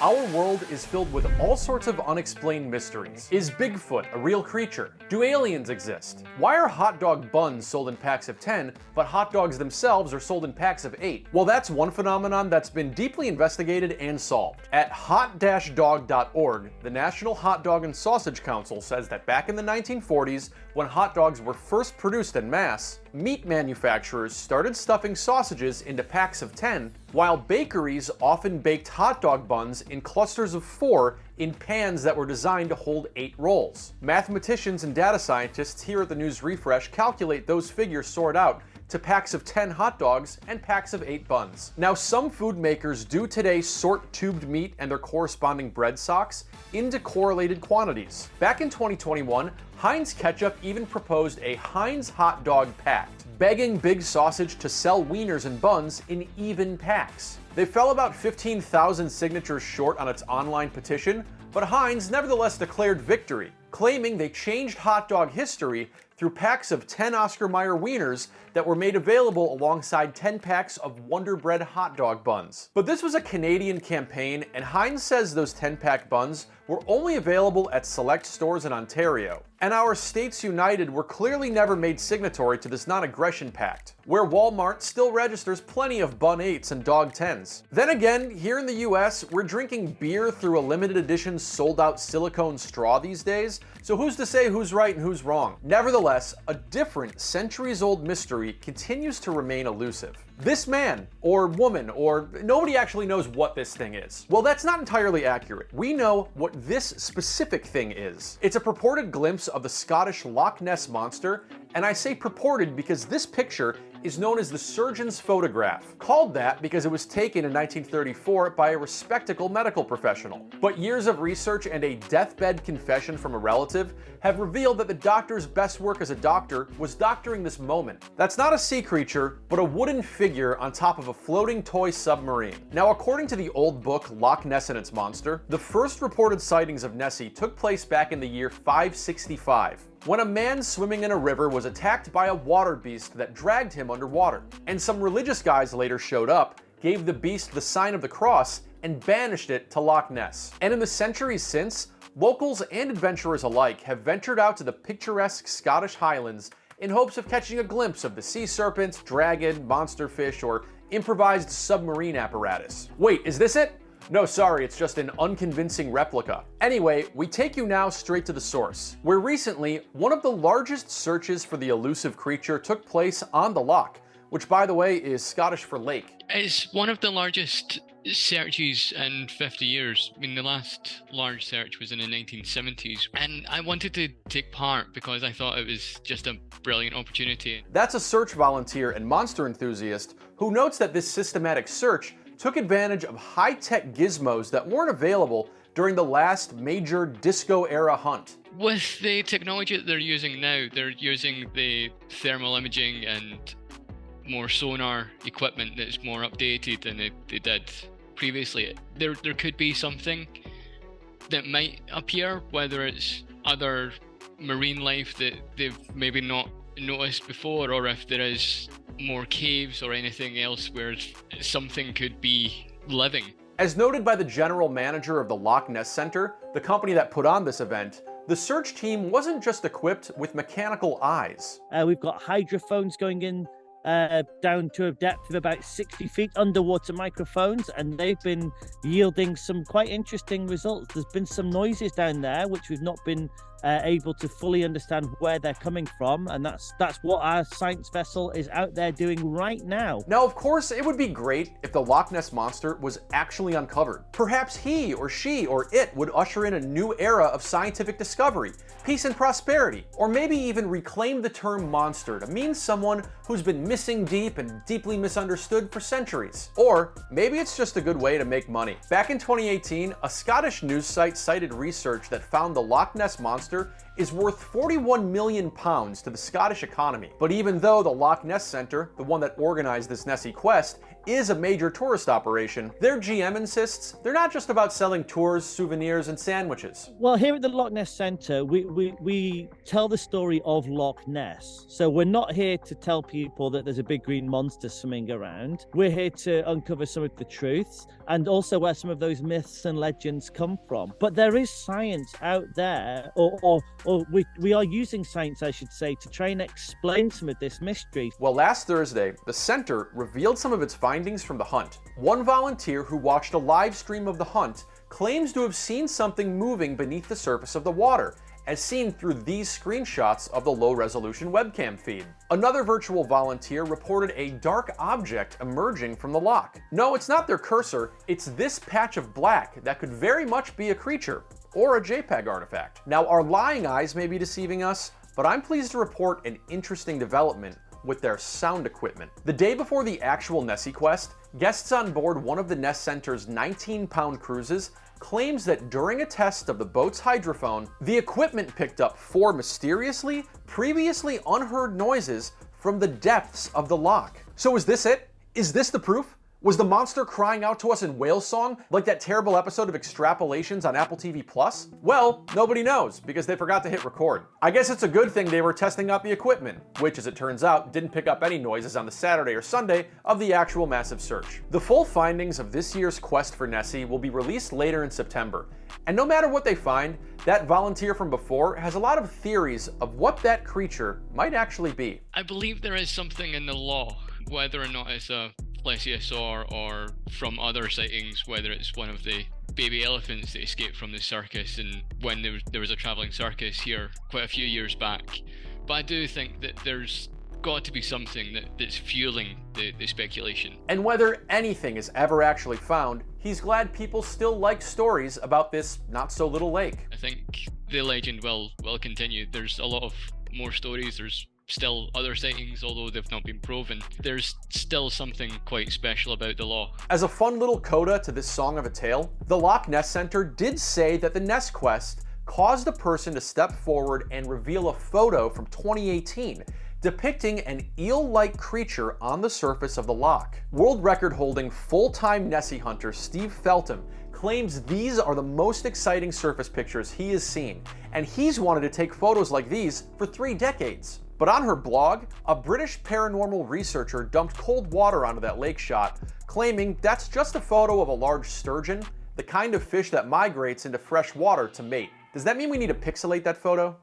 Our world is filled with all sorts of unexplained mysteries. Is Bigfoot a real creature? Do aliens exist? Why are hot dog buns sold in packs of 10, but hot dogs themselves are sold in packs of 8? Well, that's one phenomenon that's been deeply investigated and solved. At hot-dog.org, the National Hot Dog and Sausage Council says that back in the 1940s, when hot dogs were first produced en masse, meat manufacturers started stuffing sausages into packs of 10, while bakeries often baked hot dog buns in clusters of 4 in pans that were designed to hold 8 rolls. Mathematicians and data scientists here at the News Refresh calculate those figures sort out to packs of 10 hot dogs and packs of 8 buns. Now, some food makers do today sort tubed meat and their corresponding bread socks into correlated quantities. Back in 2021, Heinz Ketchup even proposed a Heinz hot dog pact, begging Big Sausage to sell wieners and buns in even packs. They fell about 15,000 signatures short on its online petition, but Heinz nevertheless declared victory, claiming they changed hot dog history through packs of 10 Oscar Mayer wieners that were made available alongside 10 packs of Wonder Bread hot dog buns. But this was a Canadian campaign, and Heinz says those 10-pack buns were only available at select stores in Ontario. And our States United were clearly never made signatory to this non-aggression pact, where Walmart still registers plenty of Bun 8s and Dog 10s. Then again, here in the US, we're drinking beer through a limited edition sold-out silicone straw these days, so who's to say who's right and who's wrong? Nevertheless, a different centuries-old mystery continues to remain elusive. This man, or woman, or nobody actually knows what this thing is. Well, that's not entirely accurate. We know what this specific thing is. It's a purported glimpse of the Scottish Loch Ness Monster, and I say purported because this picture is known as the surgeon's photograph, called that because it was taken in 1934 by a respectable medical professional. But years of research and a deathbed confession from a relative have revealed that the doctor's best work as a doctor was doctoring this moment. That's not a sea creature, but a wooden figure on top of a floating toy submarine. Now, according to the old book Loch Ness and Its Monster, the first reported sightings of Nessie took place back in the year 565. When a man swimming in a river was attacked by a water beast that dragged him underwater. And some religious guys later showed up, gave the beast the sign of the cross, and banished it to Loch Ness. And in the centuries since, locals and adventurers alike have ventured out to the picturesque Scottish Highlands in hopes of catching a glimpse of the sea serpent, dragon, monster fish, or improvised submarine apparatus. Wait, is this it? No, sorry, it's just an unconvincing replica. Anyway, we take you now straight to the source, where recently, one of the largest searches for the elusive creature took place on the loch, which by the way is Scottish for lake. It's one of the largest searches in 50 years. I mean, the last large search was in the 1970s, and I wanted to take part because I thought it was just a brilliant opportunity. That's a search volunteer and monster enthusiast who notes that this systematic search took advantage of high-tech gizmos that weren't available during the last major disco-era hunt. With the technology that they're using now, they're using the thermal imaging and more sonar equipment that's more updated than they did previously. There could be something that might appear, whether it's other marine life that they've maybe not noticed before, or if there is more caves or anything else where something could be living. As noted by the general manager of the Loch Ness Center, the company that put on this event, the search team wasn't just equipped with mechanical eyes. We've got hydrophones going in down to a depth of about 60 feet, underwater microphones, and they've been yielding some quite interesting results. There's been some noises down there which we've not been able to fully understand where they're coming from, and that's what our science vessel is out there doing right now. Now, of course, it would be great if the Loch Ness Monster was actually uncovered. Perhaps he or she or it would usher in a new era of scientific discovery, peace and prosperity, or maybe even reclaim the term monster to mean someone who's been missing deep and deeply misunderstood for centuries. Or maybe it's just a good way to make money. Back in 2018, a Scottish news site cited research that found the Loch Ness Monster is worth £41 million to the Scottish economy. But even though the Loch Ness Center, the one that organized this Nessie quest, is a major tourist operation, their GM insists they're not just about selling tours, souvenirs, and sandwiches. Well, here at the Loch Ness Centre, we tell the story of Loch Ness. So we're not here to tell people that there's a big green monster swimming around. We're here to uncover some of the truths and also where some of those myths and legends come from. But there is science out there, or we are using science, I should say, to try and explain some of this mystery. Well, last Thursday, the center revealed some of its findings from the hunt. One volunteer who watched a live stream of the hunt claims to have seen something moving beneath the surface of the water, as seen through these screenshots of the low-resolution webcam feed. Another virtual volunteer reported a dark object emerging from the loch. No, it's not their cursor, it's this patch of black that could very much be a creature, or a JPEG artifact. Now, our lying eyes may be deceiving us, but I'm pleased to report an interesting development with their sound equipment. The day before the actual Nessie quest, guests on board one of the Ness Center's 19-pound cruises claims that during a test of the boat's hydrophone, the equipment picked up 4 mysteriously, previously unheard noises from the depths of the loch. So is this it? Is this the proof? Was the monster crying out to us in whale song, like that terrible episode of Extrapolations on Apple TV Plus? Well, nobody knows, because they forgot to hit record. I guess it's a good thing they were testing out the equipment, which, as it turns out, didn't pick up any noises on the Saturday or Sunday of the actual massive search. The full findings of this year's quest for Nessie will be released later in September. And no matter what they find, that volunteer from before has a lot of theories of what that creature might actually be. I believe there is something in the law, whether or not it's a plesiosaur or from other sightings, whether it's one of the baby elephants that escaped from the circus and when there was a travelling circus here quite a few years back. But I do think that there's got to be something that's fueling the speculation. And whether anything is ever actually found, he's glad people still like stories about this not-so-little lake. I think the legend will continue. There's a lot of more stories. There's still other sightings, although they've not been proven. There's still something quite special about the loch. As a fun little coda to this song of a tale, the Loch Ness Center did say that the Ness quest caused a person to step forward and reveal a photo from 2018 depicting an eel-like creature on the surface of the loch. World record-holding full-time Nessie hunter Steve Feltham claims these are the most exciting surface pictures he has seen, and he's wanted to take photos like these for 3 decades. But on her blog, a British paranormal researcher dumped cold water onto that lake shot, claiming that's just a photo of a large sturgeon, the kind of fish that migrates into fresh water to mate. Does that mean we need to pixelate that photo?